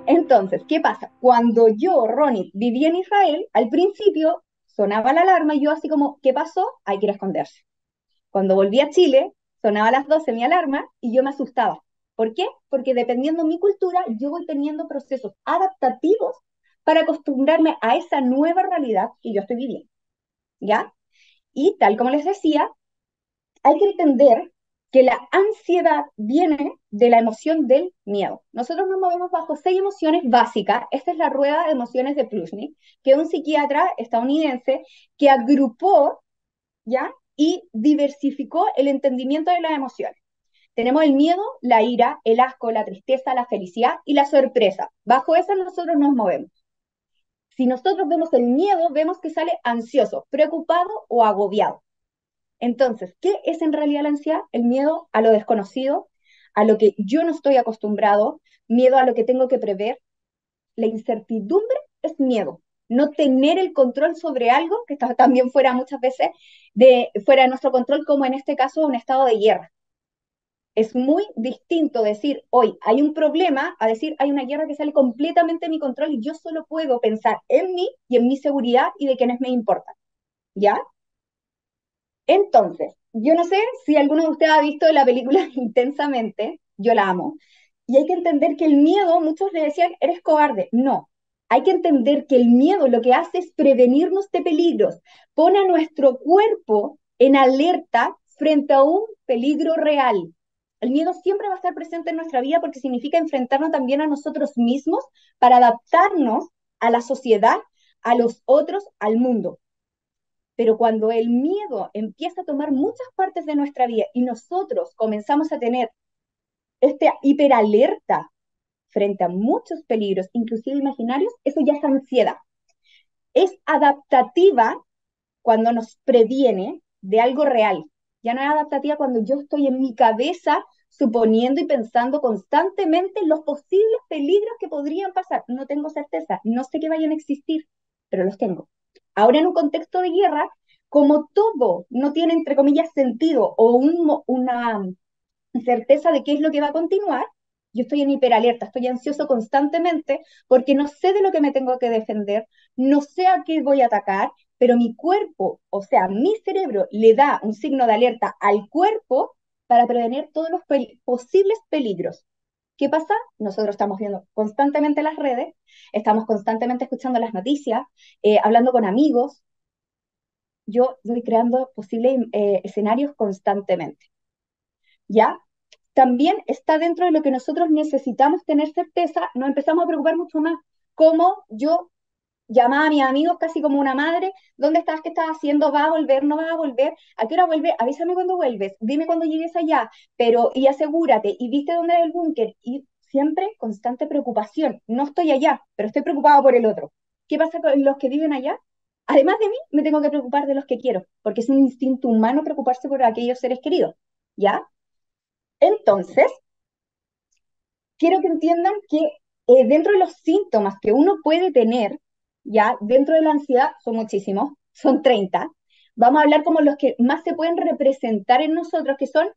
Entonces, ¿qué pasa? Cuando yo, Ronit, vivía en Israel, al principio sonaba la alarma y yo así como, ¿qué pasó? Hay que ir a esconderse. Cuando volví a Chile, sonaba a las 12 mi alarma y yo me asustaba. ¿Por qué? Porque dependiendo de mi cultura, yo voy teniendo procesos adaptativos para acostumbrarme a esa nueva realidad que yo estoy viviendo, ¿ya? Y tal como les decía, hay que entender que la ansiedad viene de la emoción del miedo. Nosotros nos movemos bajo 6 emociones básicas. Esta es la rueda de emociones de Prushnik, que es un psiquiatra estadounidense que agrupó, ¿ya? Y diversificó el entendimiento de las emociones. Tenemos el miedo, la ira, el asco, la tristeza, la felicidad y la sorpresa. Bajo esas nosotros nos movemos. Si nosotros vemos el miedo, vemos que sale ansioso, preocupado o agobiado. Entonces, ¿qué es en realidad la ansiedad? El miedo a lo desconocido, a lo que yo no estoy acostumbrado, miedo a lo que tengo que prever. La incertidumbre es miedo. No tener el control sobre algo que está también fuera muchas veces fuera de nuestro control, como en este caso un estado de guerra. Es muy distinto decir hoy hay un problema a decir hay una guerra que sale completamente de mi control y yo solo puedo pensar en mí y en mi seguridad y de quienes me importan. ¿Ya? Entonces, yo no sé si alguno de ustedes ha visto la película Intensamente, yo la amo, y hay que entender que el miedo, muchos le decían, eres cobarde. No, hay que entender que el miedo lo que hace es prevenirnos de peligros, pone a nuestro cuerpo en alerta frente a un peligro real. El miedo siempre va a estar presente en nuestra vida porque significa enfrentarnos también a nosotros mismos para adaptarnos a la sociedad, a los otros, al mundo. Pero cuando el miedo empieza a tomar muchas partes de nuestra vida y nosotros comenzamos a tener esta hiperalerta frente a muchos peligros, inclusive imaginarios, eso ya es ansiedad. Es adaptativa cuando nos previene de algo real. Ya no es adaptativa cuando yo estoy en mi cabeza suponiendo y pensando constantemente los posibles peligros que podrían pasar. No tengo certeza, no sé que vayan a existir, pero los tengo. Ahora en un contexto de guerra, como todo no tiene, entre comillas, sentido o una certeza de qué es lo que va a continuar, yo estoy en hiperalerta, estoy ansioso constantemente porque no sé de lo que me tengo que defender, no sé a qué voy a atacar, pero mi cuerpo, o sea, mi cerebro le da un signo de alerta al cuerpo para prevenir todos los posibles peligros. ¿Qué pasa? Nosotros estamos viendo constantemente las redes, estamos constantemente escuchando las noticias, hablando con amigos. Yo voy creando posibles escenarios constantemente. ¿Ya? También está dentro de lo que nosotros necesitamos tener certeza, nos empezamos a preocupar mucho más. Como yo llamaba a mis amigos casi como una madre, ¿dónde estás? ¿Qué estás haciendo? ¿Va a volver? ¿No va a volver? ¿A qué hora vuelve? Avísame cuando vuelves, dime cuando llegues allá, pero y asegúrate, y viste dónde es el búnker, y siempre constante preocupación. No estoy allá, pero estoy preocupada por el otro. ¿Qué pasa con los que viven allá? Además de mí, me tengo que preocupar de los que quiero, porque es un instinto humano preocuparse por aquellos seres queridos, ¿ya? Entonces, quiero que entiendan que dentro de los síntomas que uno puede tener, ya dentro de la ansiedad, son muchísimos, son 30. Vamos a hablar como los que más se pueden representar en nosotros, que son,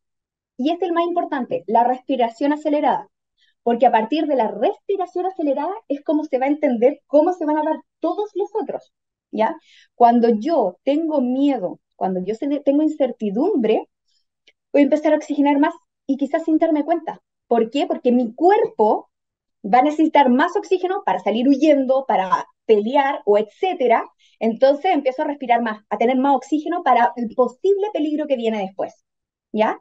y este es el más importante, la respiración acelerada. Porque a partir de la respiración acelerada es como se va a entender cómo se van a dar todos los otros, ¿ya? Cuando yo tengo miedo, cuando yo tengo incertidumbre, voy a empezar a oxigenar más y quizás sin darme cuenta. ¿Por qué? Porque mi cuerpo va a necesitar más oxígeno para salir huyendo, para pelear o etcétera. Entonces empiezo a respirar más, a tener más oxígeno para el posible peligro que viene después. ¿Ya?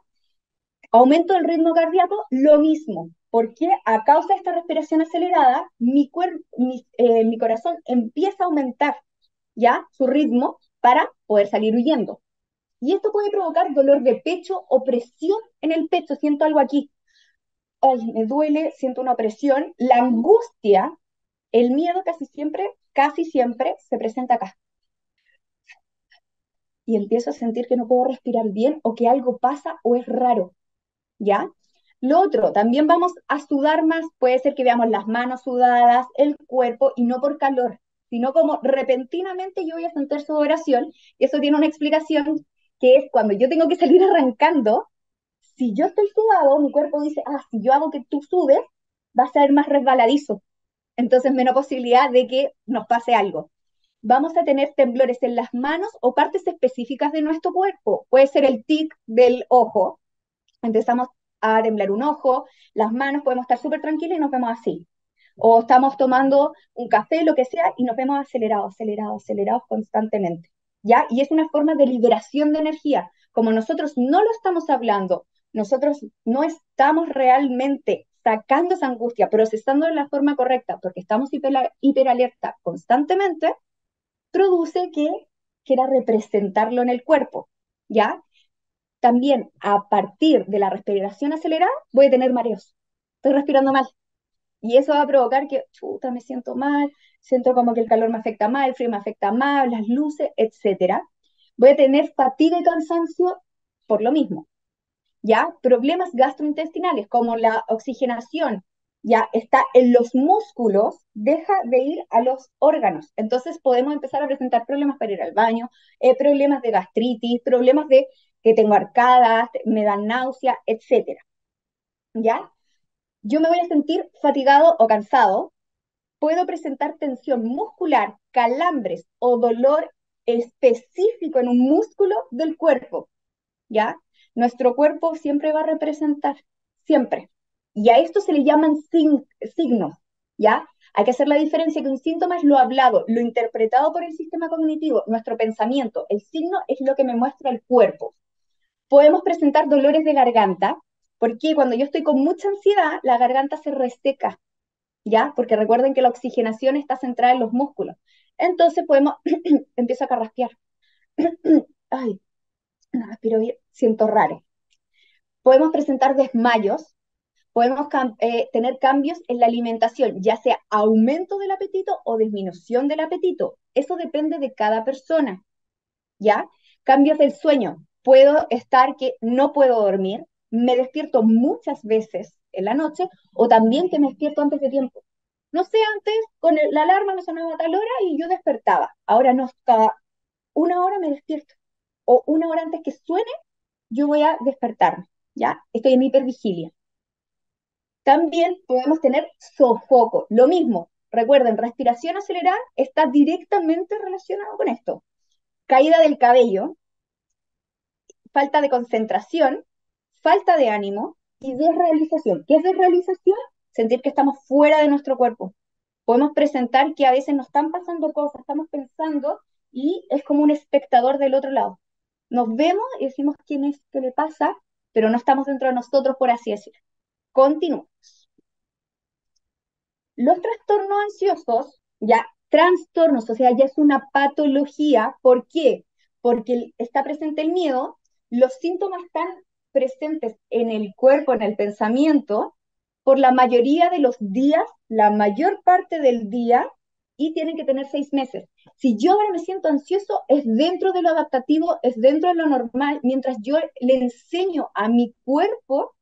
Aumento del ritmo cardíaco, lo mismo. Porque a causa de esta respiración acelerada, mi corazón empieza a aumentar ya su ritmo para poder salir huyendo. Y esto puede provocar dolor de pecho o presión en el pecho. Siento algo aquí. Ay, me duele, siento una presión. La angustia, el miedo casi siempre se presenta acá. Y empiezo a sentir que no puedo respirar bien o que algo pasa o es raro, ¿ya? Lo otro, también vamos a sudar más. Puede ser que veamos las manos sudadas, el cuerpo, y no por calor, sino como repentinamente yo voy a sentir sudoración. Y eso tiene una explicación que es cuando yo tengo que salir arrancando. Si yo estoy sudado, mi cuerpo dice, ah, si yo hago que tú sudes, va a ser más resbaladizo. entonces menos posibilidad de que nos pase algo. Vamos a tener temblores en las manos o partes específicas de nuestro cuerpo. Puede ser el tic del ojo. Empezamos a temblar un ojo, las manos, podemos estar súper tranquilos y nos vemos así. O estamos tomando un café, lo que sea, y nos vemos acelerados, acelerados, acelerados constantemente. ¿Ya? Y es una forma de liberación de energía. Como nosotros no lo estamos hablando, nosotros no estamos realmente sacando esa angustia, procesando de la forma correcta, porque estamos hiperalerta constantemente, produce que quiera representarlo en el cuerpo, ¿ya? También a partir de la respiración acelerada voy a tener mareos. Estoy respirando mal. Y eso va a provocar que, chuta, me siento mal, siento como que el calor me afecta mal, el frío me afecta mal, las luces, etcétera. Voy a tener fatiga y cansancio por lo mismo. ¿Ya? Problemas gastrointestinales como la oxigenación, ya está en los músculos, deja de ir a los órganos. Entonces podemos empezar a presentar problemas para ir al baño, problemas de gastritis, problemas de que tengo arcadas, me dan náusea, etcétera. ¿Ya? Yo me voy a sentir fatigado o cansado, puedo presentar tensión muscular, calambres o dolor específico en un músculo del cuerpo. ¿Ya? Nuestro cuerpo siempre va a representar, siempre. Y a esto se le llaman signos, ¿ya? Hay que hacer la diferencia que un síntoma es lo hablado, lo interpretado por el sistema cognitivo, nuestro pensamiento. El signo es lo que me muestra el cuerpo. Podemos presentar dolores de garganta, porque cuando yo estoy con mucha ansiedad, la garganta se reseca, ¿ya? Porque recuerden que la oxigenación está centrada en los músculos. Entonces podemos, empiezo a carraspear. Ay, no respiro bien, siento raro. Podemos presentar desmayos, podemos tener cambios en la alimentación, ya sea aumento del apetito o disminución del apetito. Eso depende de cada persona, ¿ya? Cambios del sueño. Puedo estar que no puedo dormir, me despierto muchas veces en la noche o también que me despierto antes de tiempo. No sé, antes con la alarma me sonaba a tal hora y yo despertaba. Ahora no, cada una hora me despierto. O una hora antes que suene, yo voy a despertarme, ¿ya? Estoy en hipervigilia. También podemos tener sofoco, lo mismo. Recuerden, respiración acelerada está directamente relacionado con esto. Caída del cabello, falta de concentración, falta de ánimo y desrealización. ¿Qué es desrealización? Sentir que estamos fuera de nuestro cuerpo. Podemos presentar que a veces nos están pasando cosas, estamos pensando y es como un espectador del otro lado. Nos vemos y decimos quién es, qué le pasa, pero no estamos dentro de nosotros, por así decirlo. Continúo. Los trastornos ansiosos, ya trastornos, o sea, ya es una patología. ¿Por qué? Porque está presente el miedo, los síntomas están presentes en el cuerpo, en el pensamiento, por la mayoría de los días, la mayor parte del día, y tienen que tener 6 meses. Si yo ahora me siento ansioso, es dentro de lo adaptativo, es dentro de lo normal, mientras yo le enseño a mi cuerpo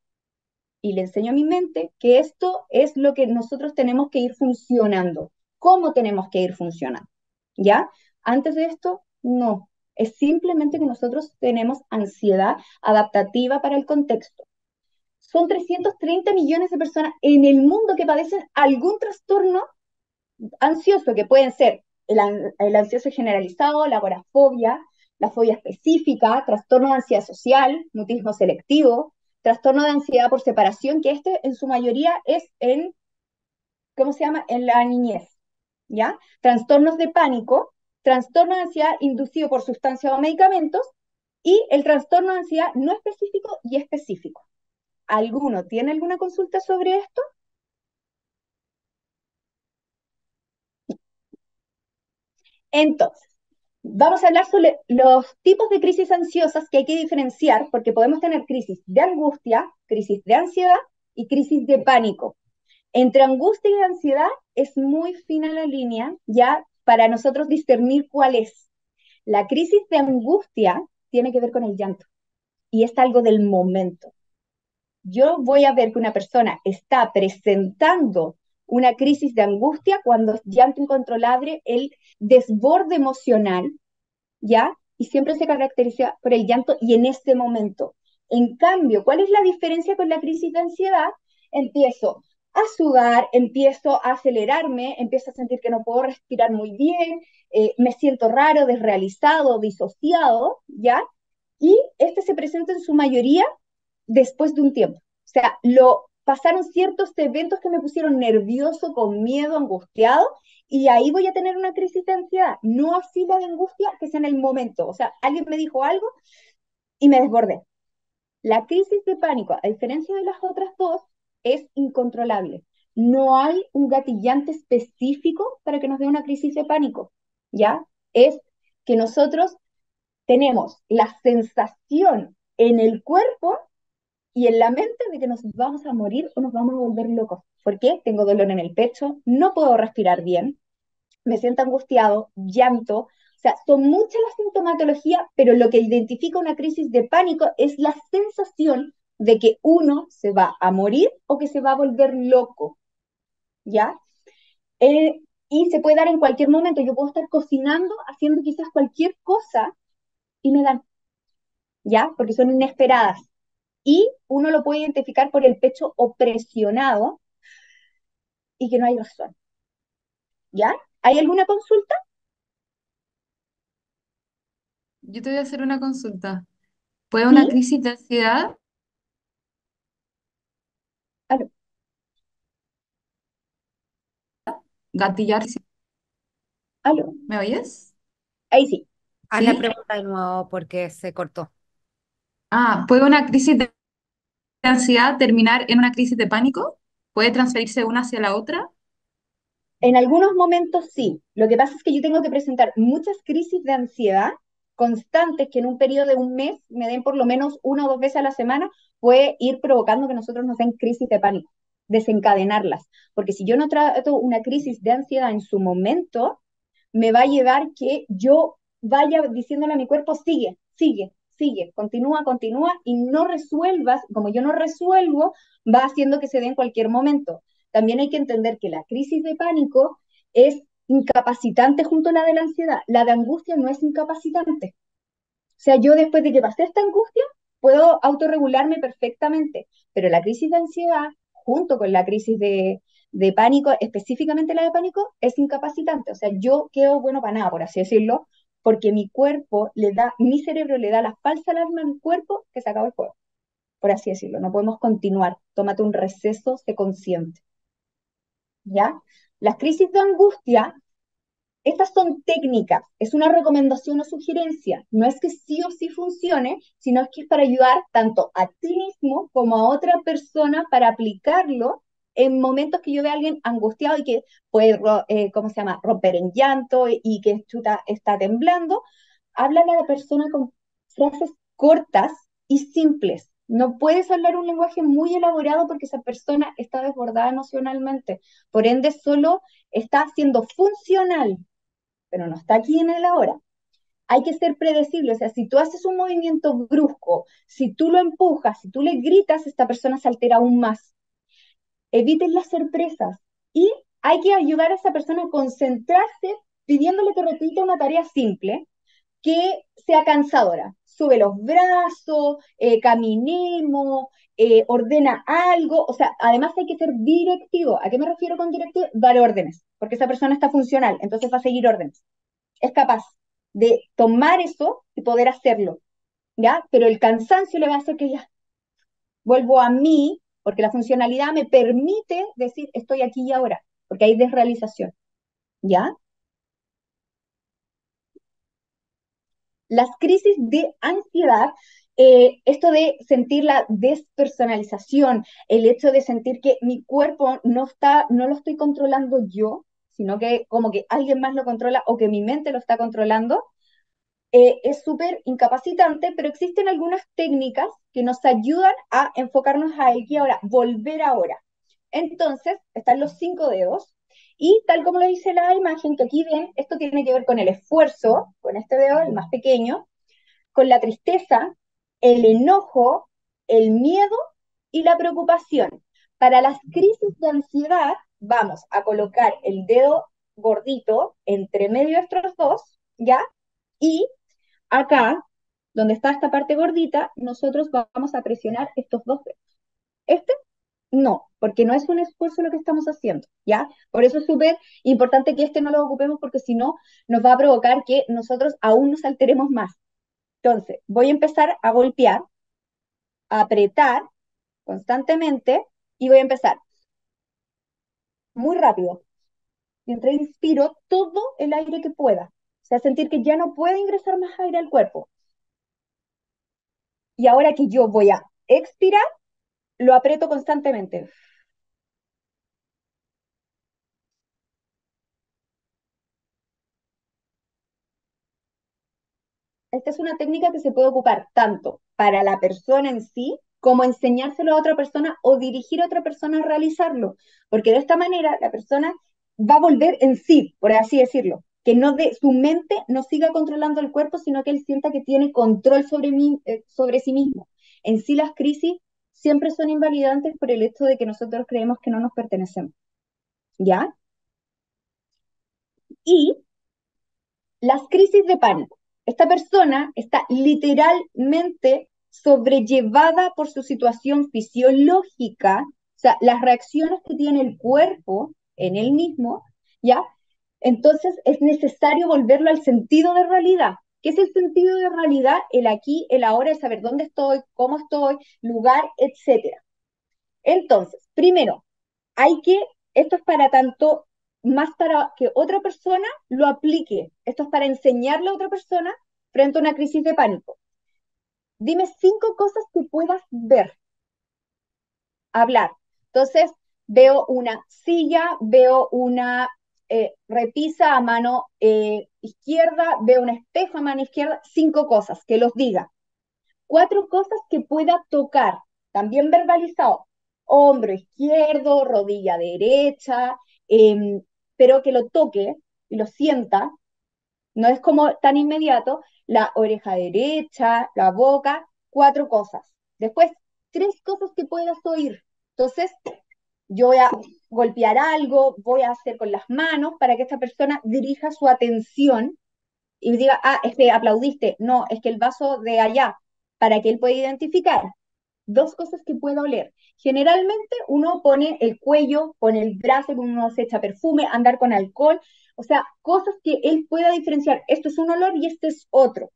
y le enseño a mi mente que esto es lo que nosotros tenemos que ir funcionando, cómo tenemos que ir funcionando, ¿ya? Antes de esto, no. Es simplemente que nosotros tenemos ansiedad adaptativa para el contexto. Son 330 millones de personas en el mundo que padecen algún trastorno ansioso, que pueden ser el ansioso generalizado, la agorafobia, la fobia específica, trastorno de ansiedad social, mutismo selectivo, trastorno de ansiedad por separación, que este en su mayoría es en, ¿cómo se llama? En la niñez, ¿ya? Trastornos de pánico, trastorno de ansiedad inducido por sustancias o medicamentos, y el trastorno de ansiedad no específico y específico. ¿Alguno tiene alguna consulta sobre esto? Entonces, vamos a hablar sobre los tipos de crisis ansiosas que hay que diferenciar, porque podemos tener crisis de angustia, crisis de ansiedad y crisis de pánico. Entre angustia y ansiedad es muy fina la línea ya para nosotros discernir cuál es. La crisis de angustia tiene que ver con el llanto y es algo del momento. Yo voy a ver que una persona está presentando una crisis de angustia cuando es llanto incontrolable, el desborde emocional, ¿ya? Y siempre se caracteriza por el llanto y en este momento. En cambio, ¿cuál es la diferencia con la crisis de ansiedad? Empiezo a sudar, empiezo a acelerarme, empiezo a sentir que no puedo respirar muy bien, me siento raro, desrealizado, disociado, ¿ya? Y este se presenta en su mayoría después de un tiempo. O sea, pasaron ciertos eventos que me pusieron nervioso, con miedo, angustiado, y ahí voy a tener una crisis de ansiedad, no así la de angustia que sea en el momento. O sea, alguien me dijo algo y me desbordé. La crisis de pánico, a diferencia de las otras dos, es incontrolable. No hay un gatillante específico para que nos dé una crisis de pánico, ¿ya? Es que nosotros tenemos la sensación en el cuerpo y en la mente de que nos vamos a morir o nos vamos a volver locos. ¿Por qué? Tengo dolor en el pecho, no puedo respirar bien, me siento angustiado, llanto. O sea, son muchas las sintomatologías, pero lo que identifica una crisis de pánico es la sensación de que uno se va a morir o que se va a volver loco, ¿ya? Y se puede dar en cualquier momento. Yo puedo estar cocinando, haciendo quizás cualquier cosa y me dan, ¿ya? Porque son inesperadas. Y uno lo puede identificar por el pecho opresionado y que no hay razón, ¿ya? ¿Hay alguna consulta? Yo te voy a hacer una consulta. ¿Puede una Sí. crisis de ansiedad Aló, gatillar? aló. ¿Me oyes? Ahí sí. Haz la ¿Sí? pregunta de nuevo porque se cortó. ¿Puede una crisis de ansiedad terminar en una crisis de pánico? ¿Puede transferirse una hacia la otra? En algunos momentos sí. Lo que pasa es que yo tengo que presentar muchas crisis de ansiedad constantes que en un periodo de un mes me den por lo menos una o dos veces a la semana, puede ir provocando que nosotros nos den crisis de pánico, desencadenarlas. Porque si yo no trato una crisis de ansiedad en su momento, me va a llevar que yo vaya diciéndole a mi cuerpo, sigue, sigue, sigue, continúa, continúa, y no resuelvas, como yo no resuelvo, va haciendo que se dé en cualquier momento. También hay que entender que la crisis de pánico es incapacitante junto a la de la ansiedad. La de angustia no es incapacitante. O sea, yo después de que pasé esta angustia, puedo autorregularme perfectamente, pero la crisis de ansiedad, junto con la crisis de pánico, específicamente la de pánico, es incapacitante. O sea, yo quedo bueno para nada, por así decirlo, porque mi cuerpo le da, mi cerebro le da la falsa alarma a mi cuerpo que se acabó el juego, por así decirlo. No podemos continuar. Tómate un receso, sé consciente. ¿Ya? Las crisis de angustia, estas son técnicas, es una recomendación o sugerencia. No es que sí o sí funcione, sino es que es para ayudar tanto a ti mismo como a otra persona para aplicarlo en momentos que yo vea a alguien angustiado y que puede, ¿cómo se llama?, romper en llanto y que chuta, está temblando. Háblale a la persona con frases cortas y simples. No puedes hablar un lenguaje muy elaborado porque esa persona está desbordada emocionalmente. Por ende, solo está siendo funcional, pero no está aquí en el ahora. Hay que ser predecible, o sea, si tú haces un movimiento brusco, si tú lo empujas, si tú le gritas, esta persona se altera aún más. Eviten las sorpresas y hay que ayudar a esa persona a concentrarse pidiéndole que repita una tarea simple que sea cansadora. Sube los brazos, caminemos, ordena algo, o sea, además hay que ser directivo. ¿A qué me refiero con directivo? Dar órdenes, porque esa persona está funcional, entonces va a seguir órdenes. Es capaz de tomar eso y poder hacerlo, ¿ya? Pero el cansancio le va a hacer que ya vuelvo a mí, porque la funcionalidad me permite decir estoy aquí y ahora, porque hay desrealización, ¿ya? Las crisis de ansiedad, esto de sentir la despersonalización, el hecho de sentir que mi cuerpo no está, no lo estoy controlando yo, sino que como que alguien más lo controla o que mi mente lo está controlando, es súper incapacitante, pero existen algunas técnicas que nos ayudan a enfocarnos a aquí ahora, volver ahora. Entonces, están los 5 dedos, y tal como lo dice la imagen que aquí ven, esto tiene que ver con el esfuerzo, con este dedo, el más pequeño, con la tristeza, el enojo, el miedo y la preocupación. Para las crisis de ansiedad, vamos a colocar el dedo gordito entre medio de estos dos, ¿ya? Y acá, donde está esta parte gordita, nosotros vamos a presionar estos dos dedos. Este No, porque no es un esfuerzo lo que estamos haciendo, ¿ya? Por eso es súper importante que este no lo ocupemos porque si no nos va a provocar que nosotros aún nos alteremos más. Entonces, voy a empezar a golpear, a apretar constantemente y voy a empezar muy rápido. Mientras inspiro todo el aire que pueda. O sea, sentir que ya no puede ingresar más aire al cuerpo. Y ahora que yo voy a expirar, lo aprieto constantemente. Esta es una técnica que se puede ocupar tanto para la persona en sí, como enseñárselo a otra persona o dirigir a otra persona a realizarlo. Porque de esta manera la persona va a volver en sí, por así decirlo. Que no de su mente no siga controlando el cuerpo, sino que él sienta que tiene control sobre sí mismo. En sí las crisis siempre son invalidantes por el hecho de que nosotros creemos que no nos pertenecemos. ¿Ya? Y las crisis de pánico. Esta persona está literalmente sobrellevada por su situación fisiológica, o sea, las reacciones que tiene el cuerpo en él mismo, ¿ya? Entonces es necesario volverlo al sentido de realidad. ¿Qué es el sentido de realidad? El aquí, el ahora, el saber dónde estoy, cómo estoy, lugar, etcétera. Entonces, primero, hay que, esto es para tanto, más para que otra persona lo aplique. Esto es para enseñarle a otra persona frente a una crisis de pánico. Dime 5 cosas que puedas ver, hablar. Entonces, veo una silla, veo una repisa a mano izquierda, veo un espejo a mano izquierda, 5 cosas, que los diga. 4 cosas que pueda tocar, también verbalizado, hombro izquierdo, rodilla derecha, eh, pero que lo toque y lo sienta, no es como tan inmediato, la oreja derecha, la boca, 4 cosas. Después, 3 cosas que puedas oír. Entonces, yo voy a golpear algo, voy a hacer con las manos para que esta persona dirija su atención y diga, ah, es que aplaudiste, no, es que el vaso de allá, para que él pueda identificar 2 cosas que pueda oler. Generalmente uno pone el cuello, pone el brazo, uno se echa perfume, andar con alcohol, o sea, cosas que él pueda diferenciar. Esto es un olor y este es otro,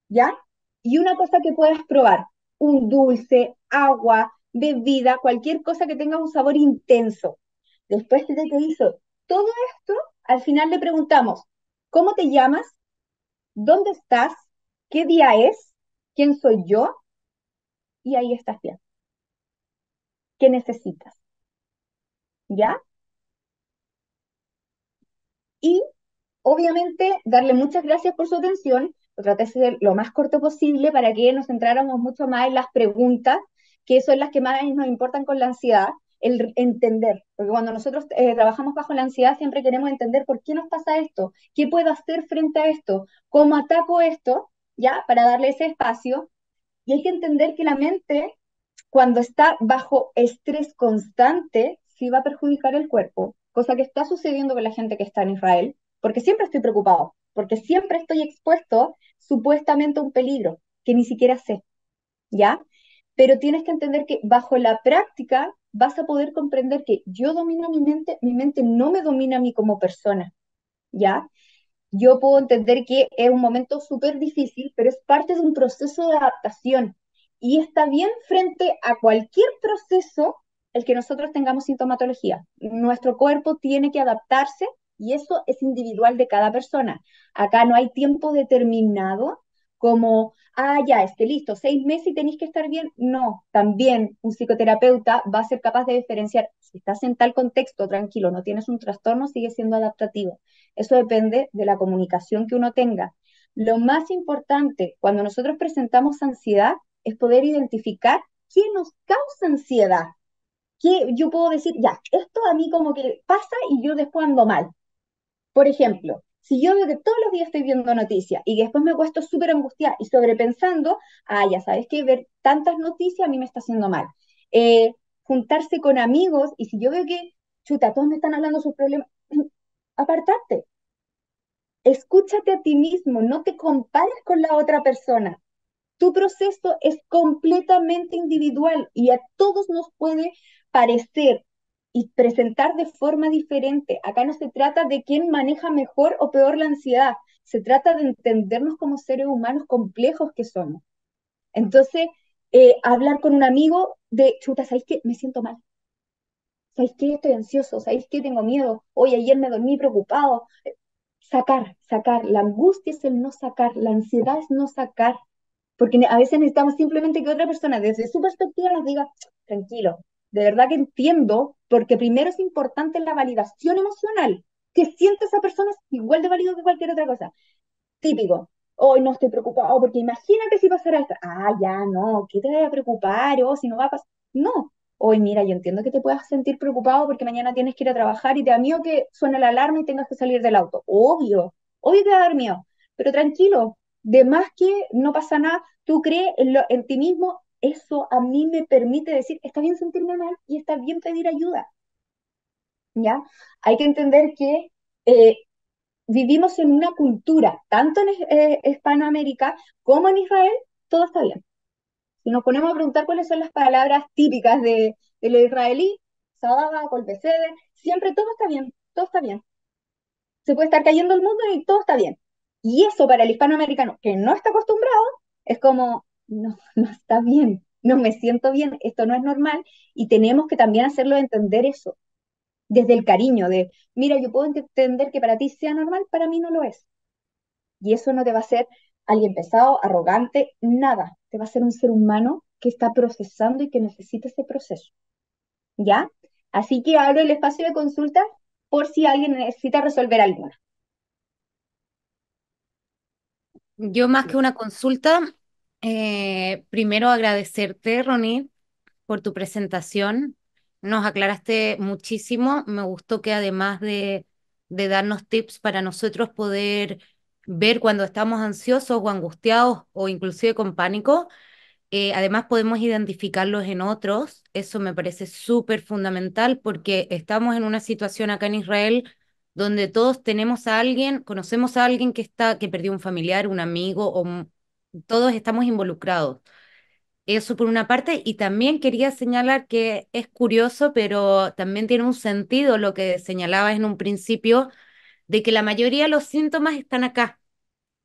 ¿ya? Y una cosa que puedas probar, un dulce, agua, bebida, cualquier cosa que tenga un sabor intenso. Después de que hizo todo esto, al final le preguntamos, ¿cómo te llamas? ¿Dónde estás? ¿Qué día es? ¿Quién soy yo? Y ahí estás bien. ¿Qué necesitas? ¿Ya? Y obviamente darle muchas gracias por su atención. Lo traté de ser lo más corto posible para que nos centráramos mucho más en las preguntas, que son las que más nos importan con la ansiedad, el entender. Porque cuando nosotros trabajamos bajo la ansiedad siempre queremos entender por qué nos pasa esto, qué puedo hacer frente a esto, cómo ataco esto, ¿ya? Para darle ese espacio. Y hay que entender que la mente cuando está bajo estrés constante, sí va a perjudicar el cuerpo, cosa que está sucediendo con la gente que está en Israel, porque siempre estoy preocupado, porque siempre estoy expuesto supuestamente a un peligro que ni siquiera sé, ¿ya? Pero tienes que entender que bajo la práctica vas a poder comprender que yo domino mi mente no me domina a mí como persona, ¿ya? Yo puedo entender que es un momento súper difícil, pero es parte de un proceso de adaptación. Y está bien frente a cualquier proceso el que nosotros tengamos sintomatología. Nuestro cuerpo tiene que adaptarse y eso es individual de cada persona. Acá no hay tiempo determinado como, ah, ya, es que listo, 6 meses y tenéis que estar bien. No, también un psicoterapeuta va a ser capaz de diferenciar, si estás en tal contexto, tranquilo, no tienes un trastorno, sigue siendo adaptativo. Eso depende de la comunicación que uno tenga. Lo más importante cuando nosotros presentamos ansiedad es poder identificar qué nos causa ansiedad. ¿Qué yo puedo decir, ya, esto a mí como que pasa y yo después ando mal? Por ejemplo, si yo veo que todos los días estoy viendo noticias y después me puesto súper angustiada y sobrepensando, ah, ya sabes que ver tantas noticias a mí me está haciendo mal. Juntarse con amigos y si yo veo que, chuta, todos me están hablando de sus problemas, apartarte, escúchate a ti mismo, no te compares con la otra persona. tu proceso es completamente individual y a todos nos puede parecer y presentar de forma diferente. Acá no se trata de quién maneja mejor o peor la ansiedad, se trata de entendernos como seres humanos complejos que somos. Entonces, hablar con un amigo de, chuta, ¿sabéis qué? Me siento mal. ¿Sabéis qué? Estoy ansioso. ¿Sabéis qué? Tengo miedo. Hoy ayer me dormí preocupado. Sacar, sacar. La angustia es el no sacar. La ansiedad es no sacar. Porque a veces necesitamos simplemente que otra persona desde su perspectiva nos diga, tranquilo, de verdad que entiendo, porque primero es importante la validación emocional. Que siente esa persona es igual de válido que cualquier otra cosa. Típico. Hoy no estoy preocupado porque imagínate si pasara esto. Ah, ya, no, ¿qué te vaya a preocupar? O si no va a pasar. No. Hoy, mira, yo entiendo que te puedas sentir preocupado porque mañana tienes que ir a trabajar y te da miedo que suene la alarma y tengas que salir del auto. Obvio, obvio que va a dar miedo. Pero tranquilo, de más que no pasa nada, tú crees en ti mismo, eso a mí me permite decir, está bien sentirme mal y está bien pedir ayuda. ¿Ya? Hay que entender que eh, vivimos en una cultura, tanto en Hispanoamérica como en Israel, todo está bien. Si nos ponemos a preguntar cuáles son las palabras típicas de lo israelí, Sababa, Colpeceder, siempre todo está bien, todo está bien. Se puede estar cayendo el mundo y todo está bien. Y eso para el hispanoamericano que no está acostumbrado es como, no, no está bien, no me siento bien, esto no es normal y tenemos que también hacerlo entender eso, desde el cariño de, mira, yo puedo entender que para ti sea normal, para mí no lo es. Y eso no te va a hacer alguien pesado, arrogante, nada. Te va a ser un ser humano que está procesando y que necesita ese proceso. ¿Ya? Así que abro el espacio de consulta por si alguien necesita resolver alguna. Yo más que una consulta, primero agradecerte, Ronnie, por tu presentación. Nos aclaraste muchísimo. Me gustó que además de darnos tips para nosotros poder ver cuando estamos ansiosos o angustiados o inclusive con pánico, además podemos identificarlos en otros. Eso me parece súper fundamental porque estamos en una situación acá en Israel donde todos tenemos a alguien, conocemos a alguien que perdió un familiar, un amigo, todos estamos involucrados. Eso por una parte, y también quería señalar que es curioso, pero también tiene un sentido lo que señalabas en un principio, de que la mayoría de los síntomas están acá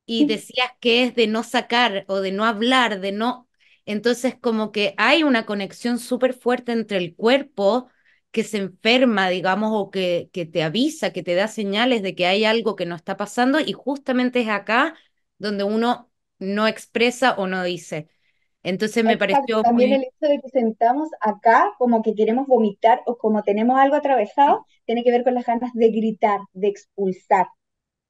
y Sí, decías que es de no sacar o de no hablar, de no. Entonces, como que hay una conexión súper fuerte entre el cuerpo que se enferma, digamos, o que te avisa, que te da señales de que hay algo que no está pasando, y justamente es acá donde uno no expresa o no dice. Entonces me exacto. pareció También el muy, hecho de que sentamos acá como que queremos vomitar o como tenemos algo atravesado, tiene que ver con las ganas de gritar, de expulsar.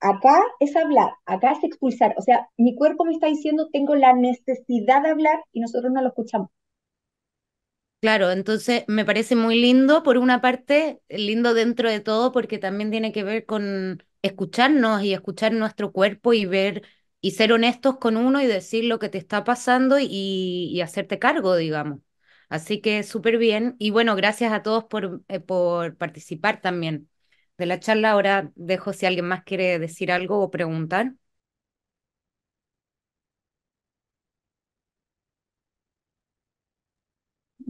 Acá es hablar, acá es expulsar. O sea, mi cuerpo me está diciendo, tengo la necesidad de hablar y nosotros no lo escuchamos. claro, entonces me parece muy lindo, por una parte, lindo dentro de todo, porque también tiene que ver con escucharnos y escuchar nuestro cuerpo y ver y ser honestos con uno y decir lo que te está pasando y hacerte cargo, digamos. Así que súper bien. Y bueno, gracias a todos por participar también de la charla. Ahora dejo si alguien más quiere decir algo o preguntar.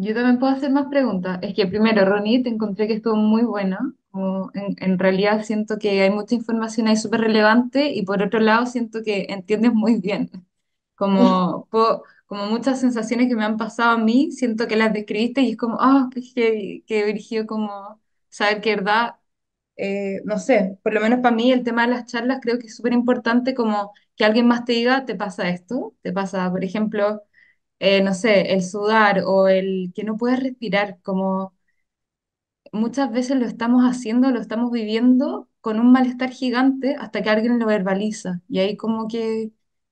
Yo también puedo hacer más preguntas. Es que primero, Ronnie, te encontré que estuvo muy buena. Como en realidad siento que hay mucha información ahí súper relevante y por otro lado siento que entiendes muy bien. Como muchas sensaciones que me han pasado a mí, siento que las describiste y es como, ah, qué heavy, qué brígido como saber que verdad, no sé, por lo menos para mí el tema de las charlas creo que es súper importante como que alguien más te diga, te pasa esto, te pasa, por ejemplo no sé, el sudar o el que no puedes respirar, como muchas veces lo estamos haciendo, lo estamos viviendo con un malestar gigante hasta que alguien lo verbaliza. Y ahí como que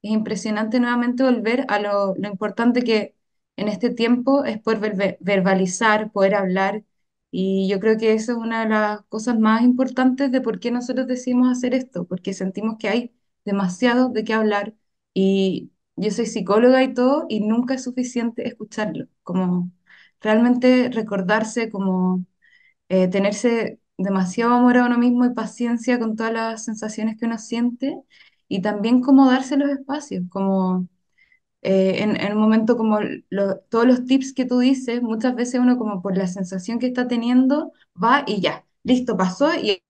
es impresionante nuevamente volver a lo importante que en este tiempo es poder verbalizar, poder hablar. Y yo creo que eso es una de las cosas más importantes de por qué nosotros decidimos hacer esto, porque sentimos que hay demasiado de qué hablar. Y yo soy psicóloga y todo, y nunca es suficiente escucharlo, como realmente recordarse como tenerse demasiado amor a uno mismo y paciencia con todas las sensaciones que uno siente y también como darse los espacios, como en un momento como todos los tips que tú dices, muchas veces uno como por la sensación que está teniendo va y ya, listo, pasó y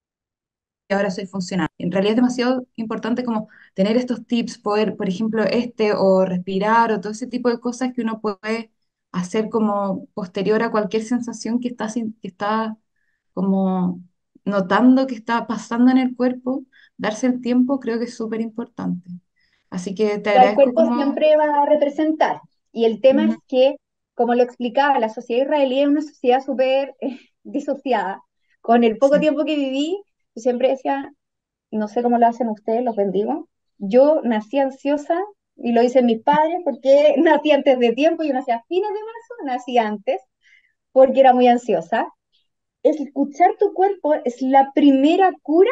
ahora soy funcional. En realidad es demasiado importante como tener estos tips, poder, por ejemplo, o respirar o todo ese tipo de cosas que uno puede hacer como posterior a cualquier sensación que que está como notando que está pasando en el cuerpo, darse el tiempo creo que es súper importante. Así que te El agradezco cuerpo como... siempre va a representar. Y el tema es Ujú, que, como lo explicaba, la sociedad israelí es una sociedad súper disociada. Con el poco sí. tiempo que viví, yo siempre decía, no sé cómo lo hacen ustedes, los bendigo. Yo nací ansiosa y lo dicen mis padres porque nací antes de tiempo, yo nací a fines de marzo, nací antes porque era muy ansiosa. Escuchar tu cuerpo es la primera cura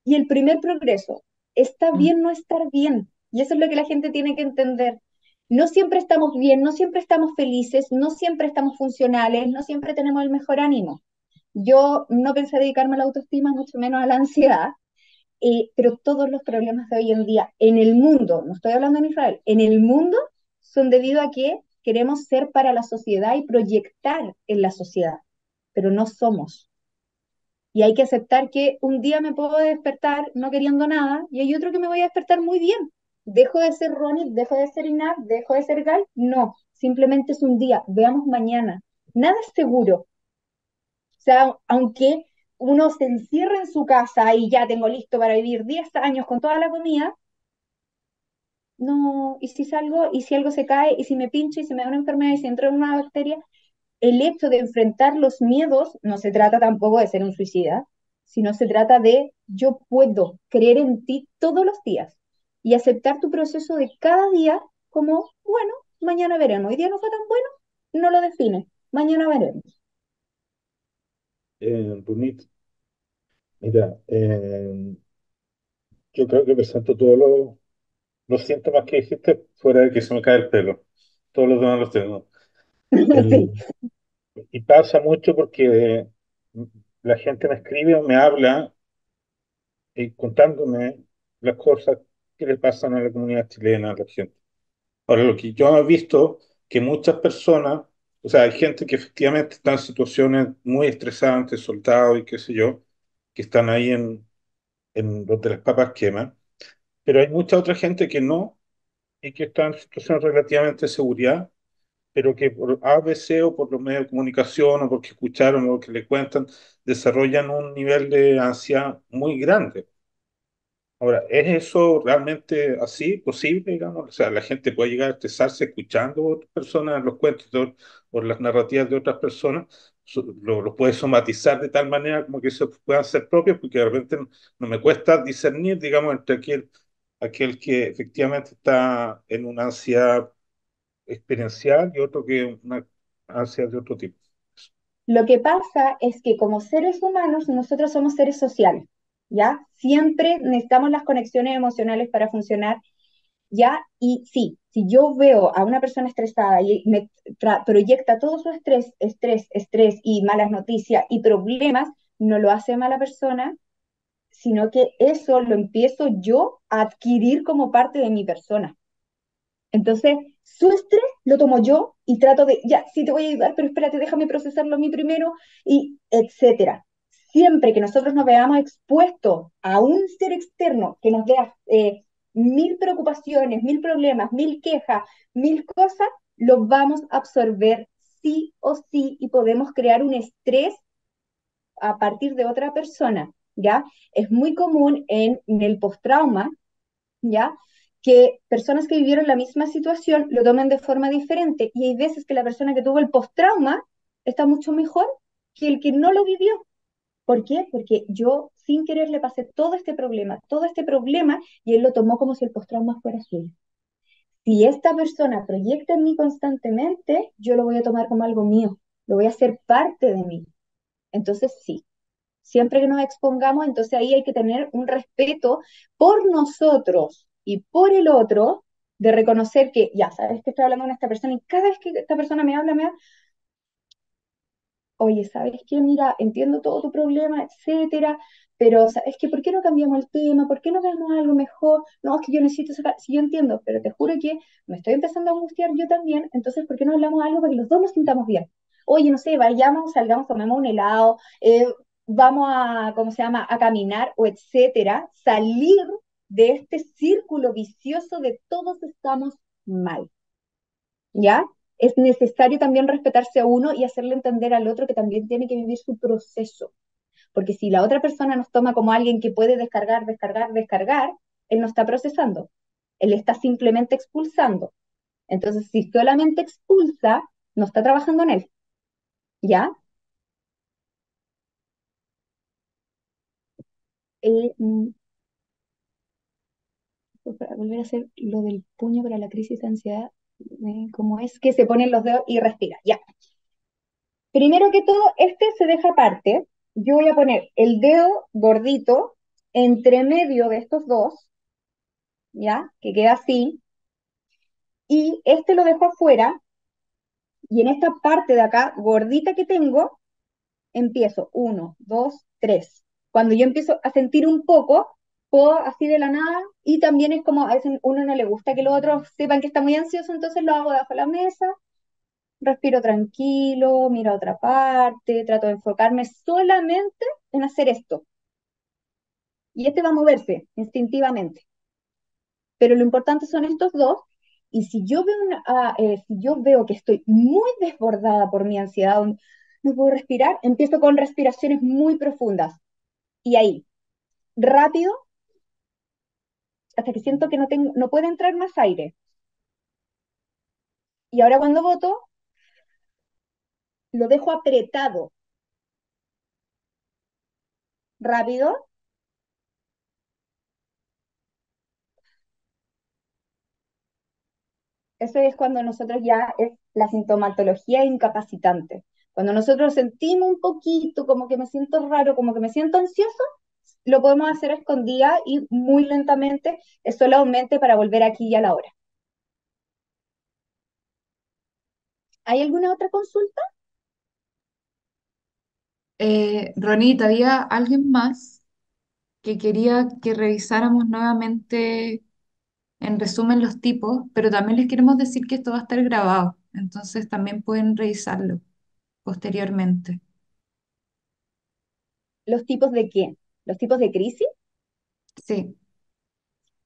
y el primer progreso. Está Mm. bien no estar bien. Y eso es lo que la gente tiene que entender. No siempre estamos bien, no siempre estamos felices, no siempre estamos funcionales, no siempre tenemos el mejor ánimo. Yo no pensé dedicarme a la autoestima, mucho menos a la ansiedad, pero todos los problemas de hoy en día en el mundo, no estoy hablando en Israel, en el mundo son debido a que queremos ser para la sociedad y proyectar en la sociedad, pero no somos. Y hay que aceptar que un día me puedo despertar no queriendo nada y hay otro que me voy a despertar muy bien. ¿Dejo de ser Ronnie? ¿Dejo de ser Inat? ¿Dejo de ser Gal? No, simplemente es un día. Veamos mañana. Nada es seguro. O sea, aunque uno se encierre en su casa y ya tengo listo para vivir 10 años con toda la comida, no, y si salgo, y si algo se cae, y si me pincho, y si me da una enfermedad, y si entra una bacteria, el hecho de enfrentar los miedos no se trata tampoco de ser un suicida, sino se trata de yo puedo creer en ti todos los días y aceptar tu proceso de cada día como, bueno, mañana veremos. Hoy día no fue tan bueno, no lo define, mañana veremos. Runit, mira, yo creo que presento todos los síntomas que dijiste fuera de que se me cae el pelo. Todos los demás los tengo. Sí, El- y pasa mucho porque la gente me escribe o me habla contándome las cosas que le pasan a la comunidad chilena, a la gente. Ahora, lo que yo he visto que muchas personas, o sea, hay gente que efectivamente está en situaciones muy estresantes, soldados y qué sé yo, que están ahí en donde las papas queman, pero hay mucha otra gente que no y que está en situaciones relativamente de seguridad, pero que por ABC o por los medios de comunicación o porque escucharon o que le cuentan, desarrollan un nivel de ansiedad muy grande. Ahora, ¿es eso realmente así posible, digamos? O sea, la gente puede llegar a estresarse escuchando a otras personas, los cuentos o las narrativas de otras personas, lo puede somatizar de tal manera como que se puedan ser propios, porque de repente no me cuesta discernir, digamos, entre aquel que efectivamente está en una ansiedad experiencial y otro que una ansiedad de otro tipo. lo que pasa es que como seres humanos nosotros somos seres sociales, ¿ya? Siempre necesitamos las conexiones emocionales para funcionar. ¿Ya? Y sí, si yo veo a una persona estresada y me proyecta todo su estrés y malas noticias y problemas, no lo hace mala persona, sino que eso lo empiezo yo a adquirir como parte de mi persona. Entonces, su estrés lo tomo yo y trato de, ya, sí te voy a ayudar, pero espérate, déjame procesarlo a mí primero, y etcétera. Siempre que nosotros nos veamos expuestos a un ser externo que nos dé mil preocupaciones, mil problemas, mil quejas, mil cosas, lo vamos a absorber sí o sí y podemos crear un estrés a partir de otra persona, ¿ya? Es muy común en el postrauma, ¿ya? Que personas que vivieron la misma situación lo tomen de forma diferente y hay veces que la persona que tuvo el post-trauma está mucho mejor que el que no lo vivió. ¿Por qué? Porque yo sin querer le pasé todo este problema y él lo tomó como si el post-trauma fuera suyo. Si esta persona proyecta en mí constantemente, yo lo voy a tomar como algo mío, lo voy a hacer parte de mí. Entonces sí, siempre que nos expongamos, entonces ahí hay que tener un respeto por nosotros y por el otro, de reconocer que, ya, sabes que estoy hablando con esta persona y cada vez que esta persona me habla, oye, ¿sabes qué? Mira, entiendo todo tu problema, etcétera, pero ¿sabes qué? ¿Por qué no cambiamos el tema? ¿Por qué no vemos algo mejor? No, es que yo necesito sacar, si yo entiendo, pero te juro que me estoy empezando a angustiar yo también, entonces ¿por qué no hablamos algo para que los dos nos sintamos bien? Oye, no sé, vayamos, salgamos, tomemos un helado, vamos a, ¿cómo se llama?, a caminar o etcétera, salir de este círculo vicioso de todos estamos mal, ¿ya? Es necesario también respetarse a uno y hacerle entender al otro que también tiene que vivir su proceso. Porque si la otra persona nos toma como alguien que puede descargar, descargar, descargar, él no está procesando. Él está simplemente expulsando. Entonces, si solamente expulsa, no está trabajando en él. ¿Ya? Eh, mm, para volver a hacer lo del puño para la crisis de ansiedad, como es que se ponen los dedos y respira. Ya. Primero que todo, este se deja aparte. Yo voy a poner el dedo gordito entre medio de estos dos, ¿ya? Que queda así. Y este lo dejo afuera. Y en esta parte de acá, gordita que tengo, empiezo. Uno, dos, tres. Cuando yo empiezo a sentir un poco, puedo así de la nada. Y también es como a veces uno no le gusta que los otros sepan que está muy ansioso, entonces lo hago debajo de la mesa. Respiro tranquilo, miro a otra parte, trato de enfocarme solamente en hacer esto. Y este va a moverse instintivamente. Pero lo importante son estos dos. Y si yo veo, si yo veo que estoy muy desbordada por mi ansiedad, no puedo respirar, empiezo con respiraciones muy profundas. Y ahí, rápido, hasta que siento que no puede entrar más aire. Y ahora cuando boto, lo dejo apretado, rápido. Eso es cuando nosotros ya es la sintomatología incapacitante. Cuando nosotros sentimos un poquito, como que me siento raro, como que me siento ansioso, lo podemos hacer a escondida y muy lentamente, es solamente para volver aquí y a la hora. ¿Hay alguna otra consulta? Ronita, había alguien más que quería que revisáramos nuevamente, en resumen, los tipos, pero también les queremos decir que esto va a estar grabado, entonces también pueden revisarlo posteriormente. ¿Los tipos de qué? Los tipos de crisis Sí,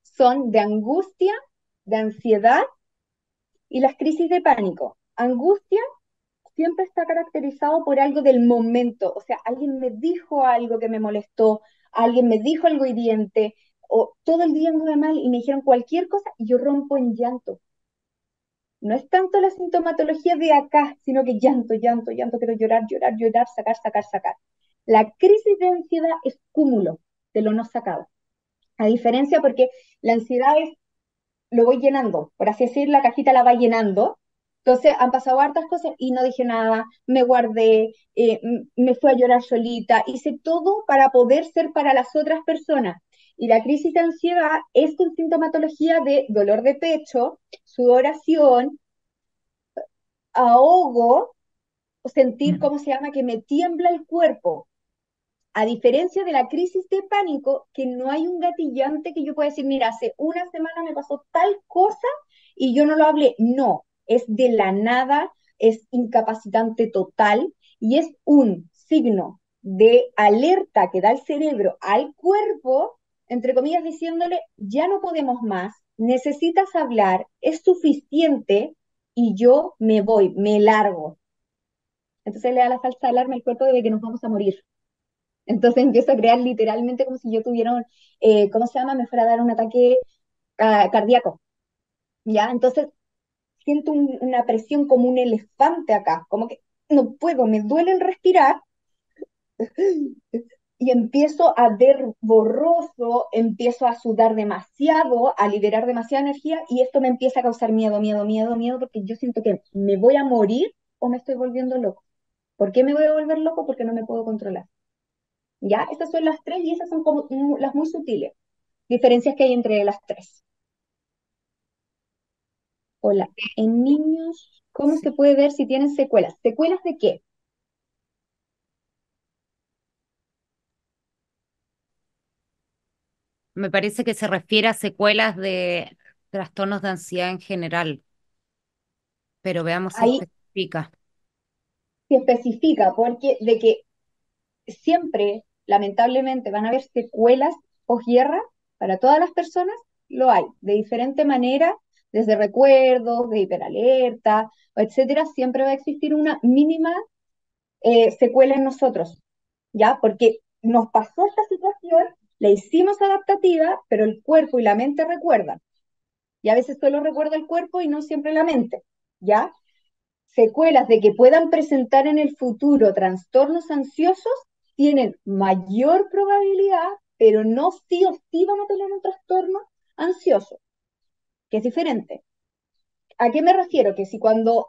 son de angustia, de ansiedad y las crisis de pánico. Angustia siempre está caracterizado por algo del momento, o sea, alguien me dijo algo que me molestó, alguien me dijo algo hiriente, o todo el día anduve mal y me dijeron cualquier cosa y yo rompo en llanto. No es tanto la sintomatología de acá, sino que llanto, llanto, llanto, quiero llorar, llorar, llorar, sacar, sacar, sacar. La crisis de ansiedad es cúmulo de lo no sacado. A diferencia porque la ansiedad es lo voy llenando, por así decir, la cajita la va llenando. Entonces han pasado hartas cosas y no dije nada, me guardé, me fui a llorar solita, hice todo para poder ser para las otras personas. Y la crisis de ansiedad es con sintomatología de dolor de pecho, sudoración, ahogo, o sentir, mm, ¿cómo se llama?, que me tiembla el cuerpo. A diferencia de la crisis de pánico, que no hay un gatillante que yo pueda decir, mira, hace una semana me pasó tal cosa y yo no lo hablé. No, es de la nada, es incapacitante total y es un signo de alerta que da el cerebro al cuerpo, entre comillas, diciéndole, ya no podemos más, necesitas hablar, es suficiente y yo me voy, me largo. Entonces le da la falsa alarma al cuerpo de que nos vamos a morir. Entonces empiezo a crear literalmente como si yo tuviera un, ¿cómo se llama? Me fuera a dar un ataque cardíaco, ¿ya? Entonces siento una presión como un elefante acá, como que no puedo, me duele el respirar y empiezo a ver borroso, empiezo a sudar demasiado, a liberar demasiada energía y esto me empieza a causar miedo, miedo, miedo, miedo, porque yo siento que me voy a morir o me estoy volviendo loco. ¿Por qué me voy a volver loco? Porque no me puedo controlar. ¿Ya? Estas son las tres y esas son como las muy sutiles. Diferencias que hay entre las tres. Hola. En niños, ¿cómo se sí. puede ver si tienen secuelas? ¿Secuelas de qué? me parece que se refiere a secuelas de trastornos de ansiedad en general, pero veamos si Ahí especifica. se especifica, porque de que siempre, lamentablemente, van a haber secuelas posguerra para todas las personas, lo hay, de diferente manera, desde recuerdos, de hiperalerta, etcétera, siempre va a existir una mínima secuela en nosotros, ¿ya? Porque nos pasó esta situación, la hicimos adaptativa, pero el cuerpo y la mente recuerdan. Y a veces solo recuerda el cuerpo y no siempre la mente, ¿ya? Secuelas de que puedan presentar en el futuro trastornos ansiosos tienen mayor probabilidad, pero no sí o sí van a tener un trastorno ansioso, que es diferente. ¿A qué me refiero? Que si cuando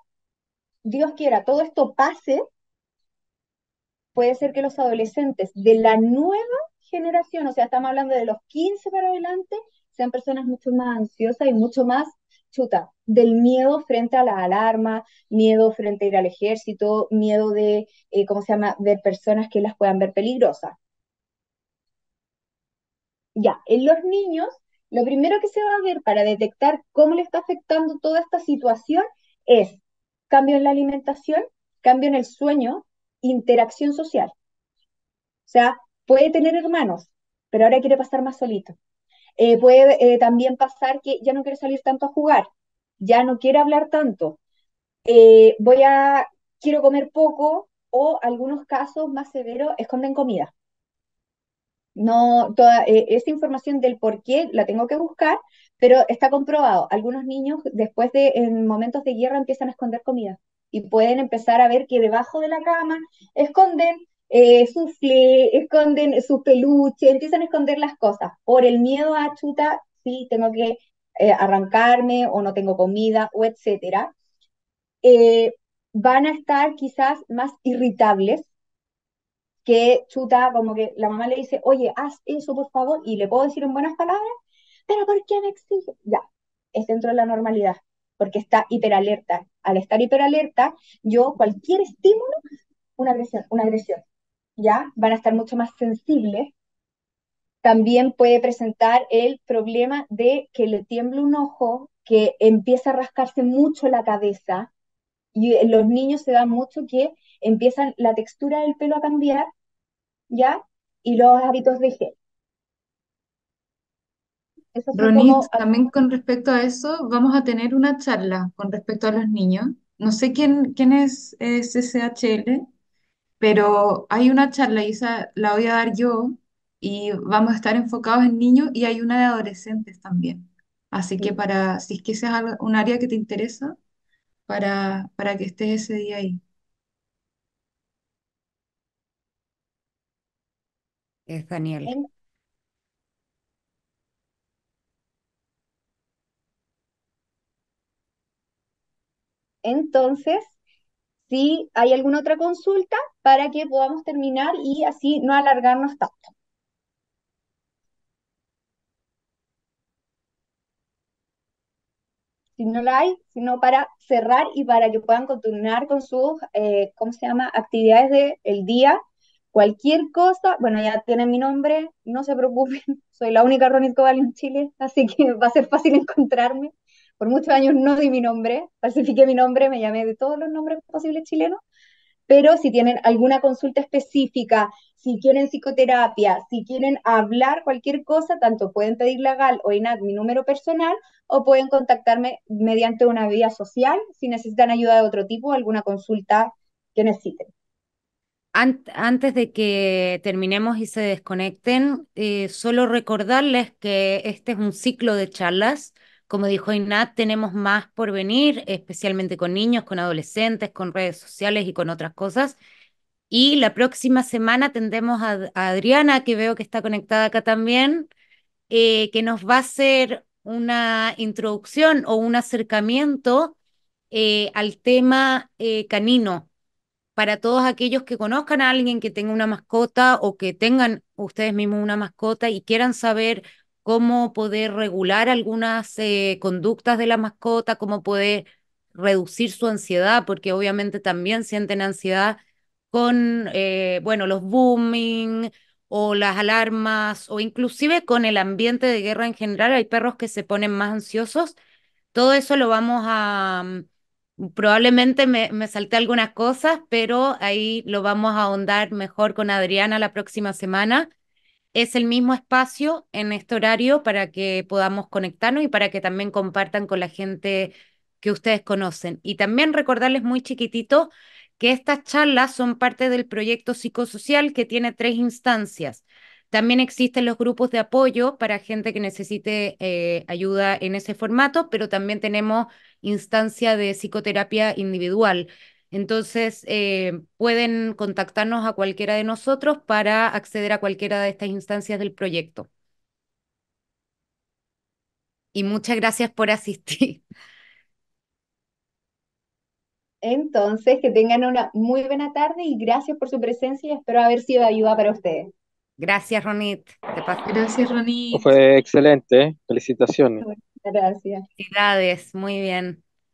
Dios quiera todo esto pase, puede ser que los adolescentes de la nueva generación, o sea, estamos hablando de los 15 para adelante, sean personas mucho más ansiosas y mucho más chuta, del miedo frente a la alarma, miedo frente a ir al ejército, miedo de, ¿cómo se llama?, ver personas que las puedan ver peligrosas. Ya, en los niños, lo primero que se va a ver para detectar cómo le está afectando toda esta situación es cambio en la alimentación, cambio en el sueño, interacción social. O sea, puede tener hermanos, pero ahora quiere pasar más solito. Puede también pasar que ya no quiere salir tanto a jugar, ya no quiere hablar tanto. Voy a, quiero comer poco o algunos casos más severos esconden comida. No, toda esa información del por qué la tengo que buscar, pero está comprobado. Algunos niños después de, en momentos de guerra, empiezan a esconder comida y pueden empezar a ver que debajo de la cama esconden soufflé, esconden sus peluches, empiezan a esconder las cosas por el miedo a chuta, sí, tengo que arrancarme o no tengo comida o etcétera. Eh, Van a estar quizás más irritables que chuta, como que la mamá le dice, oye, haz eso por favor, y le puedo decir en buenas palabras, pero ¿por qué me exige? Ya, es dentro de la normalidad, porque está hiperalerta. Al estar hiperalerta, yo cualquier estímulo, una agresión, ¿ya? Van a estar mucho más sensibles. También puede presentar el problema de que le tiembla un ojo, que empieza a rascarse mucho la cabeza, y en los niños se da mucho que empiezan la textura del pelo a cambiar, ¿ya? Y los hábitos de higiene. Esos son Ronit, como, también con respecto a eso, vamos a tener una charla con respecto a los niños. No sé quién es CCHL, pero hay una charla y esa la voy a dar yo y vamos a estar enfocados en niños y hay una de adolescentes también. Así que si es que ese es un área que te interesa, para que estés ese día ahí. Es Daniel. en- entonces, si hay alguna otra consulta para que podamos terminar y así no alargarnos tanto. Si no la hay, sino para cerrar y para que puedan continuar con sus, ¿cómo se llama?, actividades del día. Cualquier cosa, bueno, ya tienen mi nombre, no se preocupen, soy la única Ronit Cobal en Chile, así que va a ser fácil encontrarme. Por muchos años no di mi nombre, falsifiqué mi nombre, me llamé de todos los nombres posibles chilenos, pero si tienen alguna consulta específica, si quieren psicoterapia, si quieren hablar cualquier cosa, tanto pueden pedirle a Gal o Inat mi número personal o pueden contactarme mediante una vía social si necesitan ayuda de otro tipo o alguna consulta que necesiten. Antes de que terminemos y se desconecten, solo recordarles que este es un ciclo de charlas. Como dijo Inat, tenemos más por venir, especialmente con niños, con adolescentes, con redes sociales y con otras cosas. Y la próxima semana tendremos a Adriana, que veo que está conectada acá también, que nos va a hacer una introducción o un acercamiento al tema canino para todos aquellos que conozcan a alguien que tenga una mascota o que tengan ustedes mismos una mascota y quieran saber cómo poder regular algunas conductas de la mascota, cómo poder reducir su ansiedad, porque obviamente también sienten ansiedad con, bueno, los booming o las alarmas, o inclusive con el ambiente de guerra en general, hay perros que se ponen más ansiosos. Todo eso lo vamos a, probablemente me salté algunas cosas, pero ahí lo vamos a ahondar mejor con Adriana la próxima semana. Es el mismo espacio en este horario para que podamos conectarnos y para que también compartan con la gente que ustedes conocen. Y también recordarles muy chiquitito que estas charlas son parte del proyecto psicosocial que tiene 3 instancias. También existen los grupos de apoyo para gente que necesite ayuda en ese formato, pero también tenemos instancia de psicoterapia individual. Entonces, pueden contactarnos a cualquiera de nosotros para acceder a cualquiera de estas instancias del proyecto. Y muchas gracias por asistir. Entonces, que tengan una muy buena tarde y gracias por su presencia y espero haber sido de ayuda para ustedes. Gracias, Ronit. Te paso. Gracias, Ronit. Fue excelente, ¿eh? Felicitaciones. Muchas gracias. Felicidades. Muy bien.